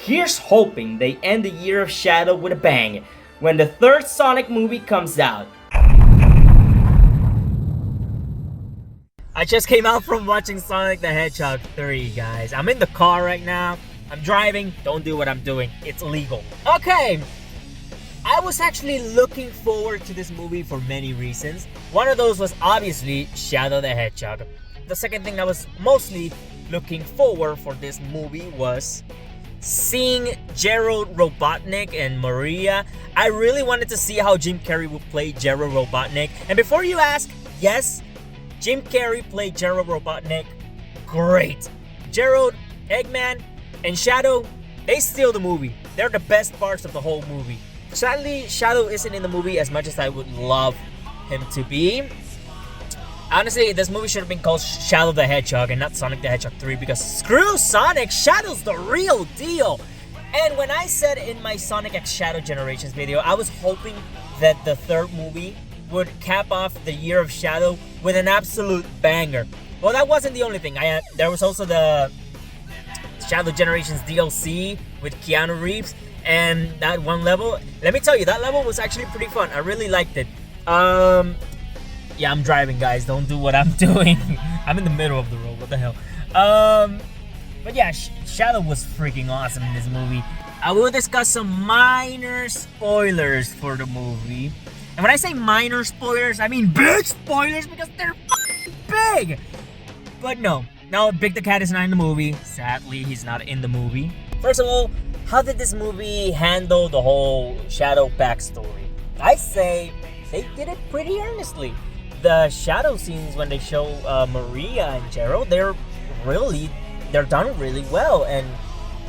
Here's hoping they end the Year of Shadow with a bang when the third Sonic movie comes out. I just came out from watching Sonic the Hedgehog 3, guys. I'm in the car right now. I'm driving. Don't do what I'm doing. It's illegal. Okay. I was actually looking forward to this movie for many reasons. One of those was obviously Shadow the Hedgehog. The second thing I was mostly looking forward for this movie was seeing Gerald Robotnik and Maria. I really wanted to see how Jim Carrey would play Gerald Robotnik. And before you ask, yes, Jim Carrey played Gerald Robotnik. Great. Gerald, Eggman, and Shadow, they steal the movie. They're the best parts of the whole movie. Sadly, Shadow isn't in the movie as much as I would love him to be. Honestly, this movie should have been called Shadow the Hedgehog and not Sonic the Hedgehog 3 because screw Sonic, Shadow's the real deal. And when I said in my Sonic X Shadow Generations video, I was hoping that the third movie would cap off the Year of Shadow with an absolute banger. Well, that wasn't the only thing. There was also the Shadow Generations DLC with Keanu Reeves. And that one level, let me tell you, that level was actually pretty fun. I really liked it. Yeah, I'm driving, guys. Don't do what I'm doing. I'm in the middle of the road. What the hell? But yeah, Shadow was freaking awesome in this movie. I will discuss some minor spoilers for the movie. And when I say minor spoilers, I mean big spoilers because they're big. But no, Big the Cat is not in the movie. Sadly, he's not in the movie. First of all, how did this movie handle the whole Shadow backstory? I say they did it pretty earnestly. The Shadow scenes when they show Maria and Gerald, they're done really well, and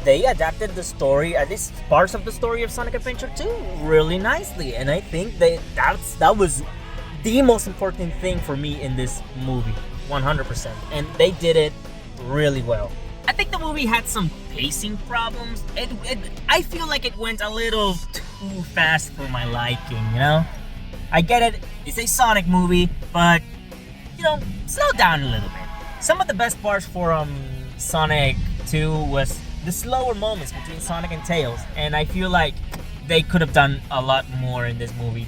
they adapted the story, at least parts of the story of Sonic Adventure 2, really nicely. And I think that was the most important thing for me in this movie, 100%. And they did it really well. I think the movie had some pacing problems. I feel like it went a little too fast for my liking, you know? I get it, it's a Sonic movie, but, you know, slow down a little bit. Some of the best parts for Sonic 2 was the slower moments between Sonic and Tails, and I feel like they could have done a lot more in this movie.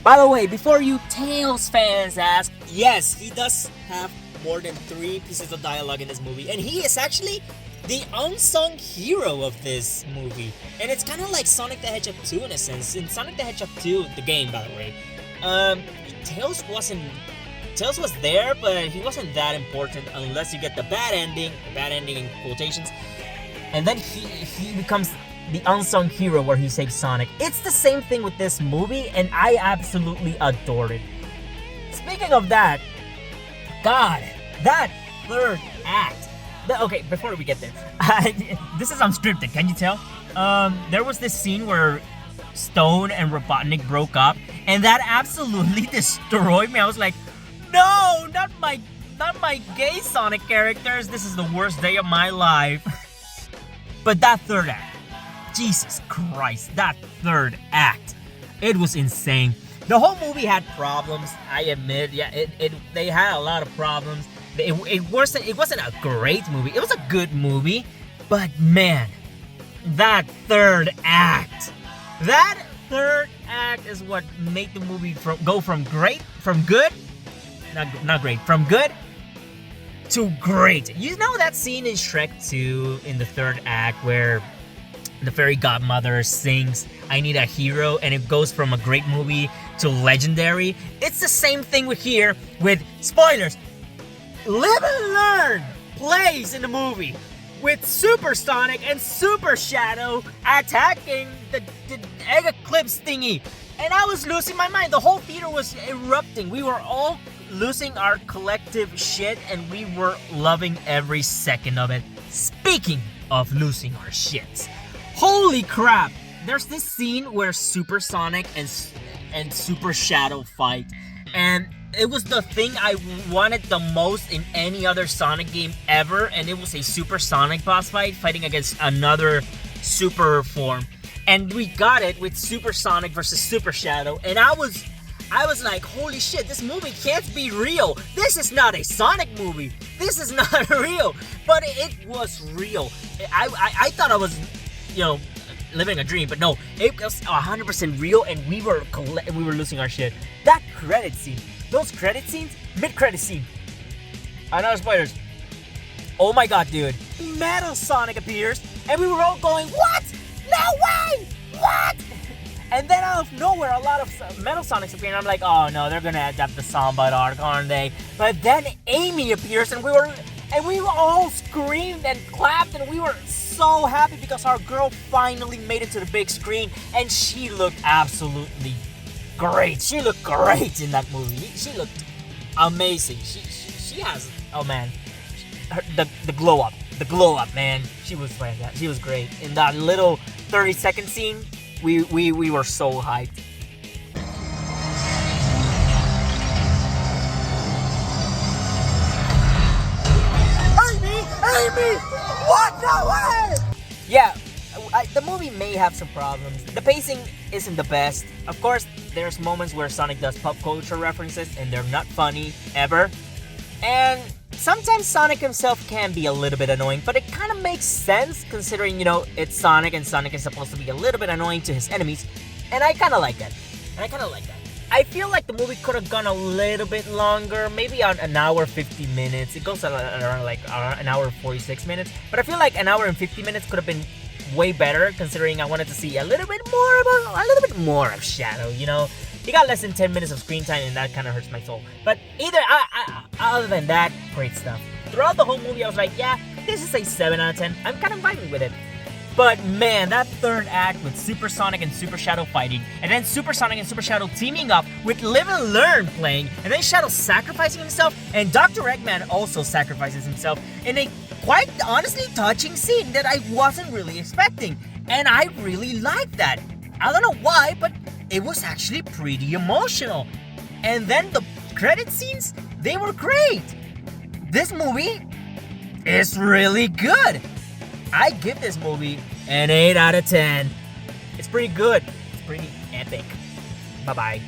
By the way, before you Tails fans ask, yes, he does have more than 3 pieces of dialogue in this movie, and he is actually the unsung hero of this movie. And it's kind of like Sonic the Hedgehog 2 in a sense. In Sonic the Hedgehog 2, the game by the way, Tails was there, but he wasn't that important unless you get the bad ending in quotations, and then he becomes the unsung hero where he saves Sonic. It's the same thing with this movie, and I absolutely adored it. Speaking of that, God, that third act. Okay, before we get there, this is unscripted, can you tell? There was this scene where Stone and Robotnik broke up, and that absolutely destroyed me. I was like, no, not my gay Sonic characters. This is the worst day of my life. But that third act, Jesus Christ, that third act, it was insane. The whole movie had problems, I admit. Yeah, they had a lot of problems. It wasn't a great movie. It was a good movie, but man, that third act is what made the movie go from good to great. You know that scene in Shrek 2 in the third act where the fairy godmother sings "I Need a Hero" and it goes from a great movie to legendary? It's the same thing with here with spoilers. Live and Learn plays in the movie with Super Sonic and Super Shadow attacking the Egg Eclipse thingy. And I was losing my mind. The whole theater was erupting. We were all losing our collective shit, and we were loving every second of it. Speaking of losing our shits, holy crap! There's this scene where Super Sonic and Super Shadow fight, and it was the thing I wanted the most in any other Sonic game ever, and it was a Super Sonic boss fight fighting against another super form. And we got it with Super Sonic versus Super Shadow, and I was like, holy shit, this movie can't be real. This is not a Sonic movie. This is not real. But it was real. I thought I was living a dream, but no, it was 100% real, and we were losing our shit. That credit scene, those credit scenes, mid-credit scene. I know spoilers. Oh my god, dude! Metal Sonic appears, and we were all going, "What? No way! What?" And then out of nowhere, a lot of Metal Sonics appear, and I'm like, "Oh no, they're gonna adapt the Samba arc, aren't they?" But then Amy appears, and we all screamed and clapped, and we were so happy because our girl finally made it to the big screen, and she looked absolutely great. She looked great in that movie. She looked amazing. She has, oh man, the glow up, man. She was fantastic. She was great in that little 30-second scene. We were so hyped. Amy! What? No way! Yeah, the movie may have some problems. The pacing isn't the best. Of course, there's moments where Sonic does pop culture references and they're not funny, ever. And sometimes Sonic himself can be a little bit annoying, but it kind of makes sense considering, it's Sonic and Sonic is supposed to be a little bit annoying to his enemies. And I kind of like that. I feel like the movie could have gone a little bit longer, maybe on an hour 50 minutes. It goes around like an hour 46 minutes, but I feel like an hour and 50 minutes could have been way better considering I wanted to see a little bit more of Shadow. He got less than 10 minutes of screen time, and that kind of hurts my soul. But other than that, great stuff. Throughout the whole movie, I was like, yeah, this is a 7 out of 10. I'm kind of vibing with it. But man, that third act with Super Sonic and Super Shadow fighting, and then Super Sonic and Super Shadow teaming up with Live and Learn playing, and then Shadow sacrificing himself, and Dr. Eggman also sacrifices himself in a quite honestly touching scene that I wasn't really expecting. And I really liked that. I don't know why, but it was actually pretty emotional. And then the credit scenes, they were great. This movie is really good. I give this movie an 8 out of 10. It's pretty good. It's pretty epic. Bye-bye.